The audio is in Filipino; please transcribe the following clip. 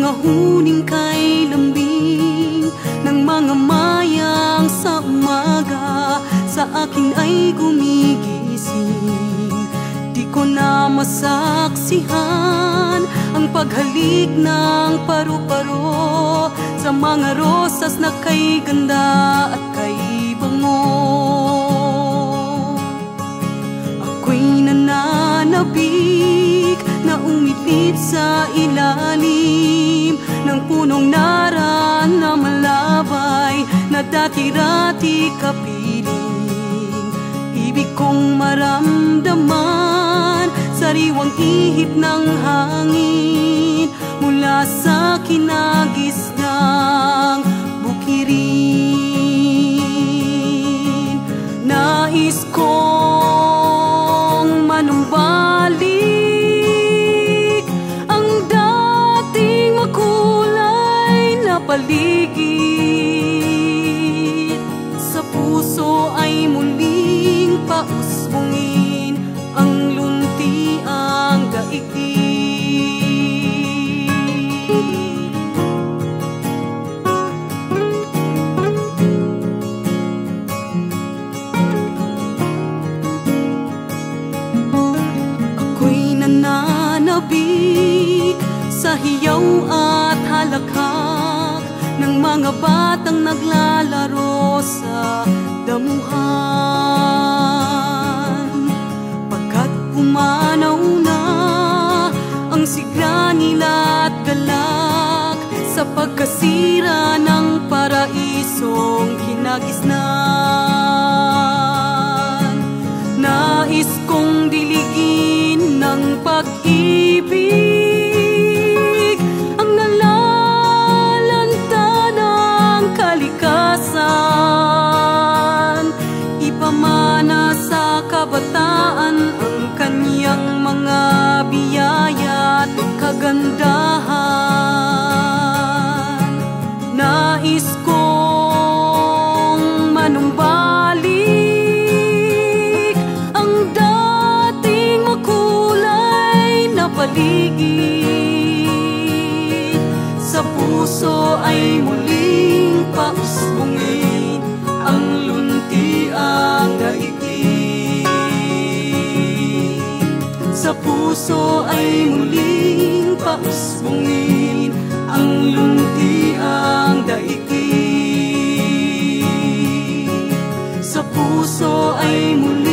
mga huning kay lambing ng mga mayang sa umaga, sa akin ay gumigising. Di ko na masaksihan ang paghalik ng paru-paro sa mga rosas na kay ganda at kay bango. Ako'y nananabik na umitit sa ilalim ng punong nara na malabay na dati-rati kapiling. Ibig kong maramdaman, sariwang ihip ng hangin mula sa kinagis ng bukirin. Nais kong manumbalik ang dating makulay na paligid. Sa puso ay muling pausbungin ang luntiang daigdig. Ako'y nananabik sa hiyaw at halakhak ng mga batang naglalaro sa damuhan. Pagkat pumanaw na ang sigla nila at galak sa pagkasira ng paraisong kinagisnan. Nais kong diligin ng pag-ibig ang nalalanta ng kalikasan, ipamana sa kabataan ang kanyang mga biyaya at kagandahan. Nais kong manumbalik ang dating makulay na paligid. Sa puso ay muling pausbungin ang luntiang daigdig. Sa puso ay muling pausbungin ang luntiang daigdig. Sa puso ay muling